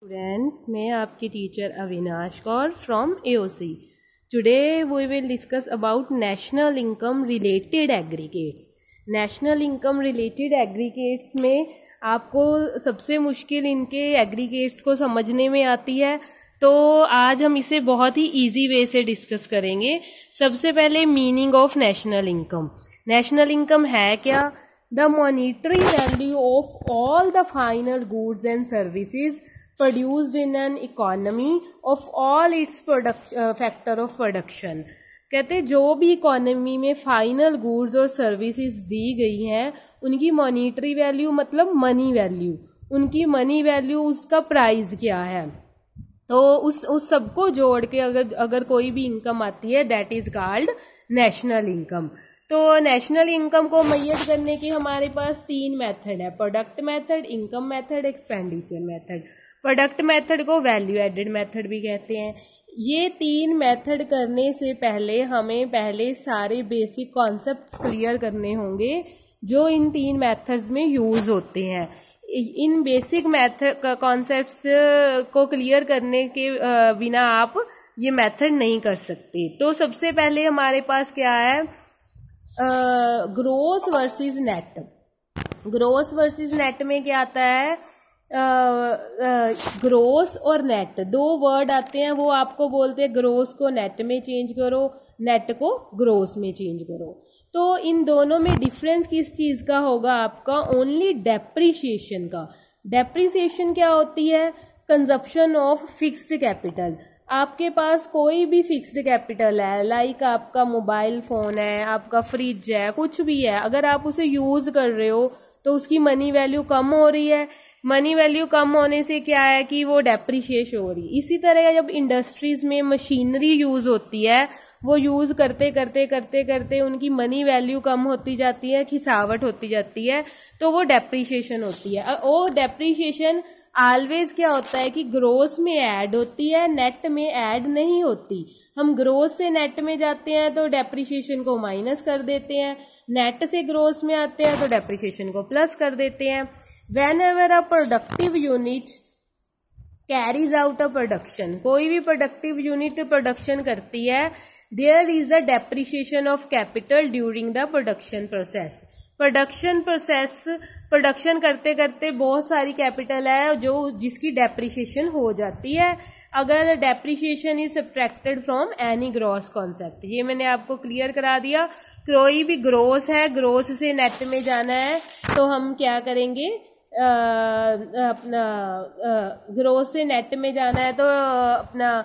Students, मैं आपकी teacher Avinash Kaur from AOC. Today we will discuss about national income related aggregates. National income related aggregates में आपको सबसे मुश्किल इनके एग्रीगेट्स को समझने में आती है, तो आज हम इसे बहुत ही इजी वे से डिस्कस करेंगे. सबसे पहले meaning of national income. National income है क्या? The monetary value of all the final goods and services produced in an economy of all its factor of production. कहते जो भी इकोनॉमी में फाइनल गुड्स और सर्विसेज दी गई हैं उनकी मॉनिटरी वैल्यू मतलब मनी वैल्यू, उनकी मनी वैल्यू उसका प्राइस क्या है, तो उस सबको जोड़ के अगर कोई भी इनकम आती है that is called national income. तो नेशनल इनकम को मैयर करने की हमारे पास तीन मेथड है: product method, income method, expenditure method. Product method को वैल्यू एडेड मेथड भी कहते हैं. ये तीन मेथड करने से पहले हमें सारे बेसिक कॉन्सेप्ट्स क्लियर करने होंगे जो इन तीन मेथड्स में यूज होते हैं. इन बेसिक मेथड कॉन्सेप्ट्स को क्लियर करने के बिना आप ये मेथड नहीं कर सकते. तो सबसे पहले हमारे पास क्या है? Gross versus net. Gross versus net में क्या आता है? ग्रोस और नेट दो वर्ड आते हैं, वो आपको बोलते हैं ग्रोस को नेट में चेंज करो, नेट को ग्रोस में चेंज करो. तो इन दोनों में डिफरेंस किस चीज का होगा? आपका ओनली डेप्रिसिएशन का. डेप्रिसिएशन क्या होती है? Consumption of fixed capital. आपके पास कोई भी फिक्स्ड कैपिटल है, लाइक आपका मोबाइल फोन है, आपका फ्रिज है, कुछ भी है, अगर आप उसे यूज कर रहे हो तो उसकी मनी वैल्यू कम हो रही है. मनी वैल्यू कम होने से क्या है कि वो डेप्रिशिएट हो रही. इसी तरह जब इंडस्ट्रीज में मशीनरी यूज होती है, वो यूज करते करते उनकी मनी वैल्यू कम होती जाती है, खिसावट होती जाती है, तो वो डेप्रिशिएशन होती है. वो डेप्रिशिएशन ऑलवेज क्या होता है कि ग्रोस में ऐड होती है, नेट में ऐड नहीं होती. हम ग्रोस से नेट में जाते हैं तो डेप्रिशिएशन को माइनस कर देते हैं, नेट से ग्रोस में आते हैं तो डेप्रिशिएशन को प्लस कर देते हैं. Whenever a productive unit carries out a production, कोई भी productive unit प्रोडक्शन करती है, there is a depreciation of capital during the production process. Production करते करते बहुत सारी कैपिटल है जिसकी डेप्रिसिएशन हो जाती है अगर depreciation is subtracted from any gross concept. ये मैंने आपको क्लियर करा दिया. कोई भी ग्रोस है, ग्रोस से नेट में जाना है तो हम क्या करेंगे? अपना ग्रोस से नेट में जाना है तो अपना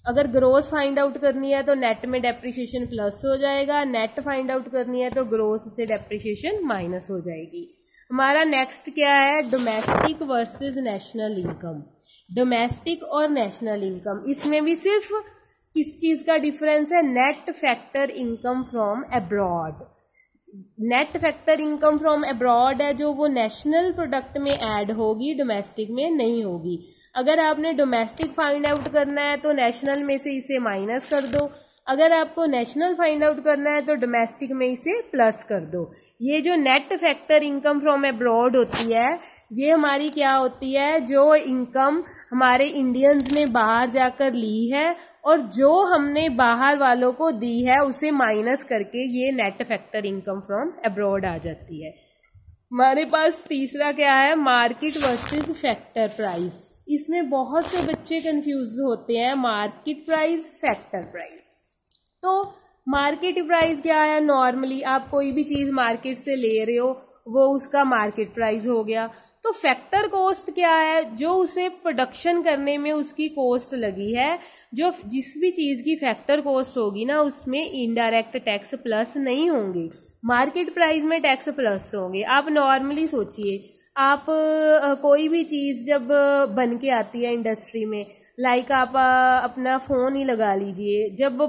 अगर ग्रोस फाइंड आउट करनी है तो नेट में डेप्रिसिएशन प्लस हो जाएगा, नेट फाइंड आउट करनी है तो ग्रोस से डेप्रिसिएशन माइनस हो जाएगी. हमारा नेक्स्ट क्या है? Domestic versus national income. Domestic और नेशनल इनकम, इसमें भी सिर्फ किस चीज का डिफरेंस है? Net factor income from abroad. Net factor income from abroad है जो वो नेशनल प्रोडक्ट में ऐड होगी, डोमेस्टिक में नहीं होगी. अगर आपने डोमेस्टिक फाइंड आउट करना है तो नेशनल में से इसे माइनस कर दो, अगर आपको नेशनल फाइंड आउट करना है तो डोमेस्टिक में इसे प्लस कर दो. ये जो net factor income from abroad होती है ये हमारी क्या होती है? जो इनकम हमारे इंडियंस ने बाहर जाकर ली है और जो हमने बाहर वालों को दी है उसे माइनस करके ये net factor income from abroad आ जाती है. हमारे पास तीसरा क्या है? Market versus factor price. इसमें बहुत से बच्चे कंफ्यूज होते हैं. Market price, factor price. तो मार्केट प्राइस क्या है? नॉर्मली आप कोई भी चीज मार्केट से ले रहे हो वो उसका मार्केट प्राइस हो गया. तो फैक्टर कॉस्ट क्या है? जो उसे प्रोडक्शन करने में उसकी कॉस्ट लगी है, जो जिस भी चीज की फैक्टर कॉस्ट होगी ना उसमें इनडायरेक्ट टैक्स प्लस नहीं होंगे, मार्केट प्राइस में टैक्स प्लस होंगे. आप नॉर्मली सोचिए, आप कोई भी चीज जब बन के आती है इंडस्ट्री में, लाइक आप अपना फोन ही लगा लीजिए, जब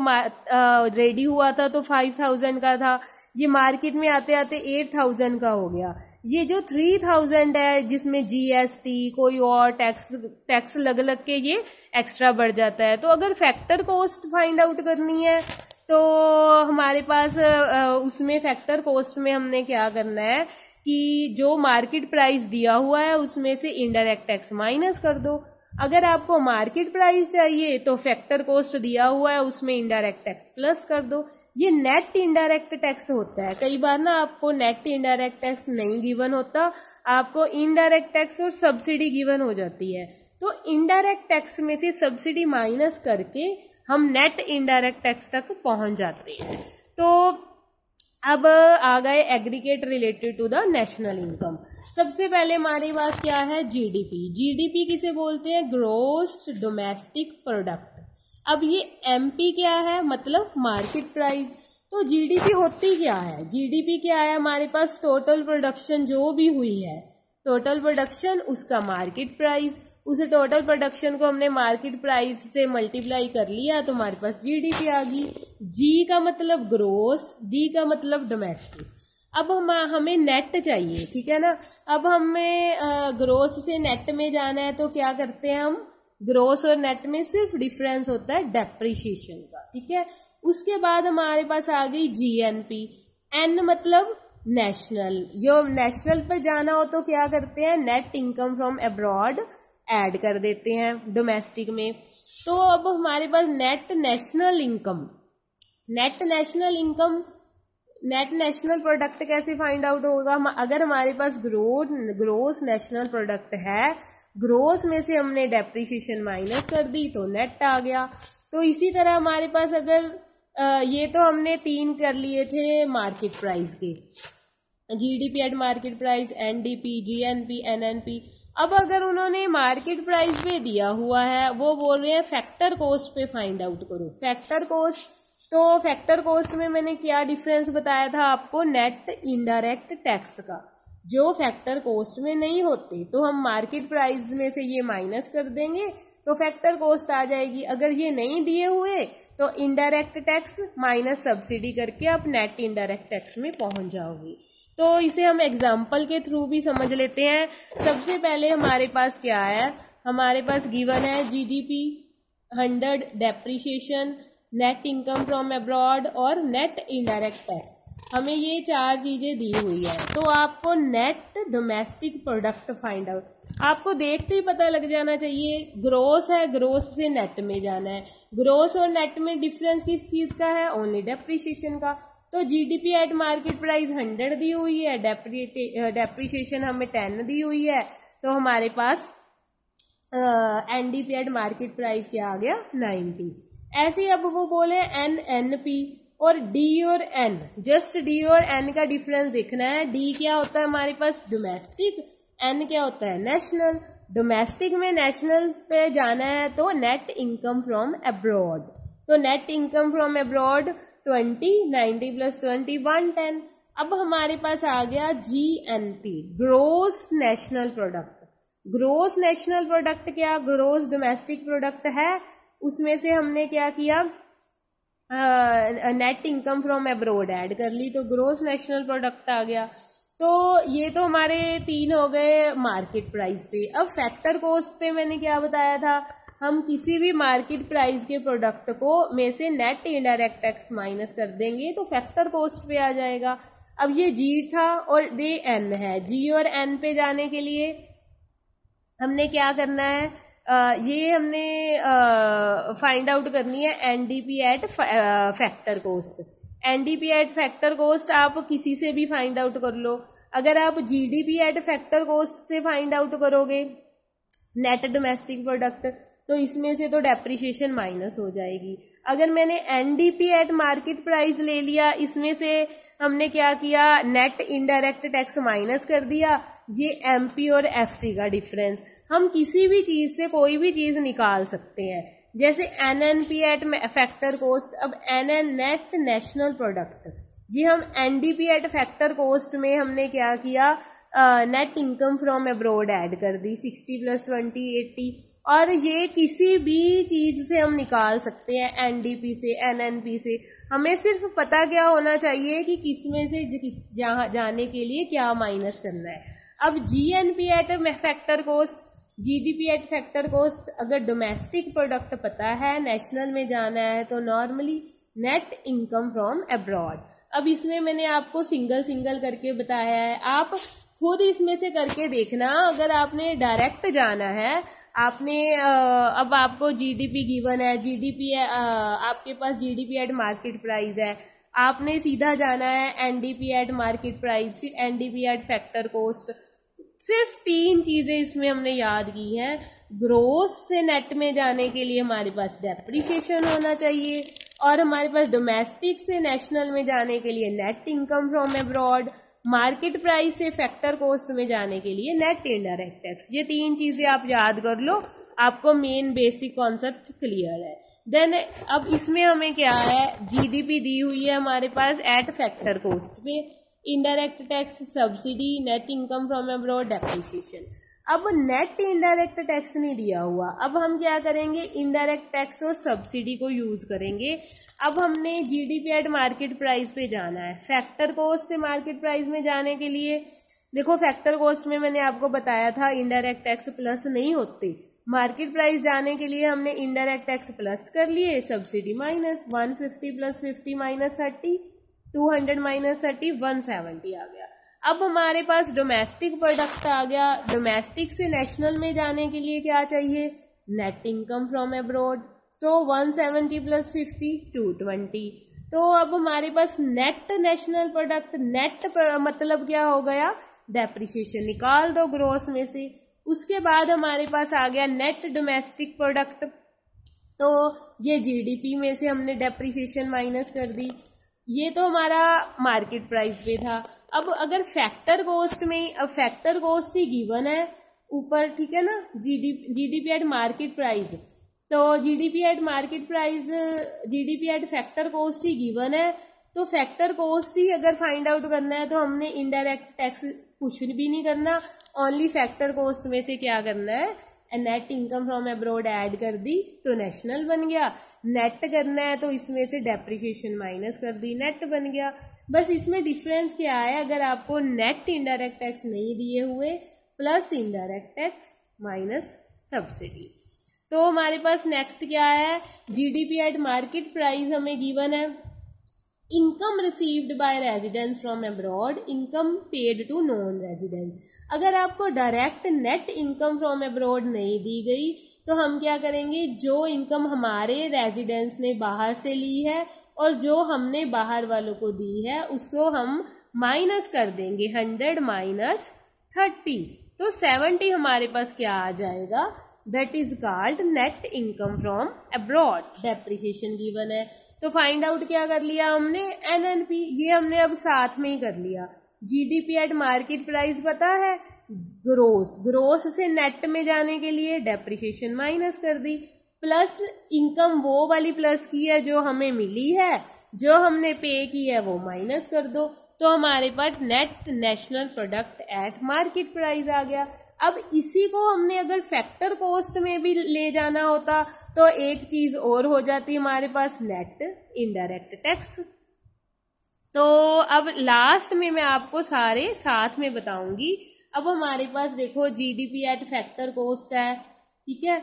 रेडी हुआ था तो 5000 का था, ये मार्केट में आते आते 8000 का हो गया. ये जो 3000 है जिसमें जीएसटी कोई और टैक्स लग के ये एक्स्ट्रा बढ़ जाता है. तो अगर फैक्टर कॉस्ट फाइंड आउट करनी है तो हमारे पास उसमें फैक्टर कॉस्ट में हमने क्या करना है कि जो मार्केट प्राइस दिया हुआ है उसमें से इनडायरेक्ट टैक्स माइनस कर दो. अगर आपको मार्केट प्राइस चाहिए तो फैक्टर कॉस्ट दिया हुआ है, उसमें इनडायरेक्ट टैक्स प्लस कर दो। ये नेट इनडायरेक्ट टैक्स होता है। कई बार ना आपको नेट इनडायरेक्ट टैक्स नहीं गिवन होता, आपको इनडायरेक्ट टैक्स और सब्सिडी गिवन हो जाती है। तो इनडायरेक्ट टैक्स में से सब्सिडी माइनस करके हम नेट इनडायरेक्ट टैक्स तक पहुंच जाते हैं। तो अब आ गए aggregate related to the national income. सबसे पहले हमारे पास क्या है, जीडीपी। जीडीपी किसे बोलते हैं, ग्रॉस डोमेस्टिक प्रोडक्ट। अब ये एमपी क्या है, मतलब मार्केट प्राइस। तो जीडीपी होती क्या है, जीडीपी क्या है, हमारे पास टोटल प्रोडक्शन जो भी हुई है, टोटल प्रोडक्शन उसका मार्केट प्राइस, उस टोटल प्रोडक्शन को हमने मार्केट प्राइस से मल्टीप्लाई कर लिया तो हमारे पास जीडीपी आ गई। जी का मतलब ग्रोस, डी का मतलब डोमेस्टिक। अब हमें नेट चाहिए, ठीक है ना। अब हमें ग्रोस से नेट में जाना है तो क्या करते हैं हम, ग्रोस और नेट में सिर्फ डिफरेंस होता है डेप्रिसिएशन का, ठीक है। उसके बाद हमारे पास आ गई जीएनपी। एन मतलब नेशनल, जो नेशनल पे जाना हो तो क्या करते हैं, net income from abroad add कर देते हैं डोमेस्टिक में। तो अब हमारे पास net national income, net national income, net national product कैसे फाइंड आउट होगा, अगर हमारे पास ग्रोस नेशनल प्रोडक्ट है, ग्रोस में से हमने डेप्रिसिएशन माइनस कर दी तो नेट आ गया। तो इसी तरह हमारे पास अगर ये तो हमने 3 कर लिए थे मार्केट प्राइस के, GDP at market price, NDP, GNP, NNP. अब अगर उन्होंने मार्केट प्राइस पे दिया हुआ है, वो बोल रहे हैं फैक्टर कॉस्ट पे फाइंड आउट करो। फैक्टर कॉस्ट, तो फैक्टर कॉस्ट में मैंने क्या डिफरेंस बताया था आपको, नेट इनडायरेक्ट टैक्स का, जो फैक्टर कॉस्ट में नहीं होते। तो हम मार्केट प्राइस में से ये माइनस कर देंगे तो फैक्टर कॉस्ट आ जाएगी। अगर ये नहीं दिए हुए तो इनडायरेक्ट टैक्स माइनस सब्सिडी करके आप नेट इनडायरेक्ट टैक्स में पहुंच जाओगे। तो इसे हम एग्जाम्पल के थ्रू भी समझ लेते हैं। सबसे पहले हमारे पास क्या है, हमारे पास गिवन है GDP, 100 depreciation, net income from abroad और नेट इनडायरेक्ट टैक्स। हमें ये 4 चीजें दी हुई है। तो आपको net domestic product find out, आपको देखते ही पता लग जाना चाहिए। ग्रोस है, ग्रोस से नेट में जाना है। ग्रोस और नेट में डिफरेंस किस चीज का है, ओनली डेप्रिसिएशन का। तो जीडीपी एट मार्केट प्राइस 100 दी हुई है, डेप्रिसिएशन हमें 10 दी हुई है, तो हमारे पास एनडीपी एट मार्केट प्राइस क्या आ गया, 90। ऐसे ही अब वो बोले एनएनपी और डी और एन, जस्ट डी और एन का डिफरेंस देखना है। डी क्या होता है हमारे पास, डोमेस्टिक, एन क्या होता है, नेशनल। डोमेस्टिक में नेशनल पे जाना है तो नेट इनकम फ्रॉम अब्रॉड। तो net income from abroad 20, 90 plus 20, 110। अब हमारे पास आ गया GNP, gross national product. Gross national product क्या, ग्रोस डोमेस्टिक प्रोडक्ट है, उसमें से हमने क्या किया, net income from abroad add कर ली तो ग्रोस नेशनल प्रोडक्ट आ गया। तो ये तो हमारे 3 हो गए मार्केट प्राइस पे। अब फैक्टर कॉस्ट पे मैंने क्या बताया था, हम किसी भी मार्केट प्राइस के प्रोडक्ट को में से नेट इनडायरेक्ट टैक्स माइनस कर देंगे तो फैक्टर कॉस्ट पे आ जाएगा। अब ये जी था और ये एन है, जी और एन पे जाने के लिए हमने क्या करना है, ये हमने फाइंड आउट करनी है NDP at factor cost. NDP at factor cost आप किसी से भी फाइंड आउट कर लो। अगर आप जीडीपी एट फैक्टर कॉस्ट से फाइंड आउट करोगे नेट डोमेस्टिक प्रोडक्ट, तो इसमें से तो डेप्रिसिएशन माइनस हो जाएगी। अगर मैंने एनडीपी एट मार्केट प्राइस ले लिया, इसमें से हमने क्या किया, नेट इनडायरेक्ट टैक्स माइनस कर दिया। ये एमपी और एफसी का डिफरेंस, हम किसी भी चीज से कोई भी चीज निकाल सकते हैं। जैसे एनएनपी एट फैक्टर कॉस्ट, अब एनएन नेट नेशनल प्रोडक्ट, जी हम एनडीपी एट फैक्टर कॉस्ट में हमने क्या किया, net income from abroad add कर दी, 60 प्लस 20, 80। और ये किसी भी चीज से हम निकाल सकते हैं, एनडीपी से, एनएनपी से। हमें सिर्फ पता क्या होना चाहिए कि किस में से जहाँ जाने के लिए क्या माइनस करना है। अब GNP eight factor cost, GDP at factor cost, अगर डोमेस्टिक प्रोडक्ट पता है, नेशनल में जाना है, तो normally net income from abroad. अब इसमें मैंने आपको सिंगल सिंगल करके बताया है, आप खुद इसमें से करके देखना। अगर आपने डायरेक्ट जाना है, आपने अब आपको जीडीपी गिवन है, जीडीपी आपके पास जीडीपी एट मार्केट प्राइस है, आपने सीधा जाना है एनडीपी एट मार्केट प्राइस, फिर एनडीपी एट फैक्टर कॉस्ट। सिर्फ 3 चीजें इसमें हमने याद की हैं। ग्रोस से नेट में जाने के लिए हमारे पास डेप्रिसिएशन होना चाहिए, और हमारे पास डोमेस्टिक से नेशनल में जाने के लिए net income from abroad, market price से फैक्टर कॉस्ट में जाने के लिए नेट इनडायरेक्ट टैक्स। ये 3 चीजें आप याद कर लो, आपको मेन बेसिक कॉन्सेप्ट क्लियर है। देन अब इसमें हमें क्या है, जीडीपी दी हुई है हमारे पास एट फैक्टर कॉस्ट पे, indirect tax, subsidy, net income from abroad, depreciation. अब नेट इनडायरेक्ट टैक्स नहीं दिया हुआ, अब हम क्या करेंगे, इनडायरेक्ट टैक्स और सब्सिडी को यूज करेंगे। अब हमने जीडीपी एट मार्केट प्राइस पे जाना है, फैक्टर कॉस्ट से मार्केट प्राइस में जाने के लिए देखो फैक्टर कॉस्ट में मैंने आपको बताया था इनडायरेक्ट टैक्स प्लस नहीं होते, मार्केट प्राइस जाने के लिए हमने इनडायरेक्ट टैक्स प्लस कर लिए, subsidy minus, 150 plus 50 minus 30, 200 minus 30, 170 आ गया। अब हमारे पास डोमेस्टिक प्रोडक्ट आ गया, डोमेस्टिक से नेशनल में जाने के लिए क्या चाहिए, net income from abroad, so 170 plus 50, 220। तो अब हमारे पास नेट नेशनल प्रोडक्ट, नेट मतलब क्या हो गया, डेप्रिसिएशन निकाल दो ग्रोस में से। उसके बाद हमारे पास आ गया नेट डोमेस्टिक प्रोडक्ट, तो ये जीडीपी में से हमने डेप्रिसिएशन माइनस कर दी, ये तो हमारा मार्केट प्राइस पे था। अब अगर फैक्टर कॉस्ट में, अब फैक्टर कॉस्ट ही गिवन है ऊपर, ठीक है ना, जीडीपी एट मार्केट प्राइस, तो GDP at market price, GDP at factor cost he given है, तो फैक्टर कॉस्ट ही अगर फाइंड आउट करना है तो हमने इनडायरेक्ट टैक्स कुछ भी नहीं करना, ओनली फैक्टर कॉस्ट में से क्या करना है, net income from abroad add कर दी तो नेशनल बन गया, नेट करना है तो इसमें से डेप्रिसिएशन माइनस कर दी, नेट बन गया। बस इसमें डिफरेंस क्या है, अगर आपको नेट इनडायरेक्ट टैक्स नहीं दिए हुए, plus indirect tax minus subsidy. तो हमारे पास नेक्स्ट क्या है, जीडीपी एट मार्केट प्राइस हमें गिवन है, income received by residents from abroad, income paid to non resident. अगर आपको direct net income from abroad नहीं दी गई तो हम क्या करेंगे, जो इनकम हमारे रेजिडेंट्स ने बाहर से ली है और जो हमने बाहर वालों को दी है उसको हम माइनस कर देंगे, 100 माइनस 30, तो 70 हमारे पास क्या आ जाएगा, that is called net income from abroad. Depreciation given है तो फाइंड आउट क्या कर लिया हमने, एनएनपी, ये हमने अब साथ में ही कर लिया। जीडीपी एट मार्केट प्राइस पता है, ग्रोस, ग्रोस से नेट में जाने के लिए डेप्रिसिएशन माइनस कर दी, प्लस इनकम वो वाली प्लस की है जो हमें मिली है, जो हमने पे की है वो माइनस कर दो, तो हमारे पास net national product at market price आ गया। अब इसी को हमने अगर फैक्टर कॉस्ट में भी ले जाना होता तो एक चीज और हो जाती हमारे पास, नेट इनडायरेक्ट टैक्स। तो अब लास्ट में मैं आपको सारे साथ में बताऊंगी। अब हमारे पास देखो जीडीपी एट फैक्टर कॉस्ट है, ठीक है,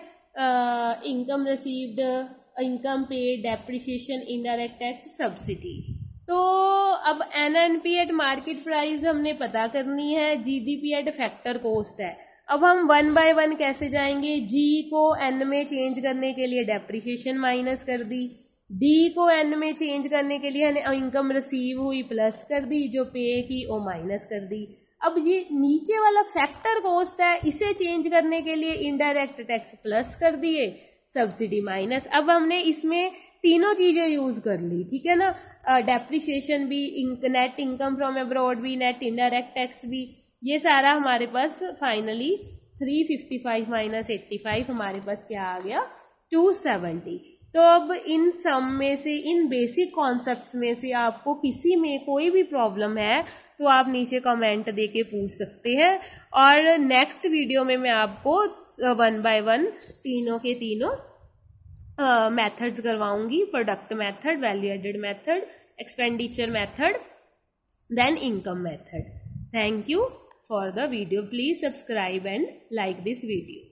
income received, income paid, depreciation, indirect tax, subsidy. तो अब एनएनपी एट मार्केट प्राइस हमने पता करनी है, जीडीपी एट फैक्टर कॉस्ट है। अब हम 1 बाय 1 कैसे जाएंगे, जी को एन में चेंज करने के लिए डेप्रिसिएशन माइनस कर दी, डी को एन में चेंज करने के लिए इनकम रिसीव हुई प्लस कर दी, जो पे की वो माइनस कर दी। अब ये नीचे वाला फैक्टर कॉस्ट है, इसे चेंज करने के लिए इनडायरेक्ट टैक्स प्लस कर दिए, सब्सिडी माइनस। अब हमने इसमें तीनों चीजें यूज कर ली, ठीक है ना, डेप्रिसिएशन भी, नेट इनकम फ्रॉम अब्रॉड भी, नेट इनडायरेक्ट टैक्स भी, ये सारा हमारे पास फाइनली 355 माइनस 85 हमारे पास क्या आ गया, 270। तो अब इन सम में से, इन बेसिक कॉन्सेप्ट्स में से आपको किसी में कोई भी प्रॉब्लम है तो आप नीचे कमेंट देके पूछ सकते हैं, और नेक्स्ट वीडियो में मैं आपको 1 बाय 1 तीनों के तीनों मेथड्स करवाऊंगी, product method, value added method, expenditure method, then income method. Thank you for the video. Please subscribe and like this video.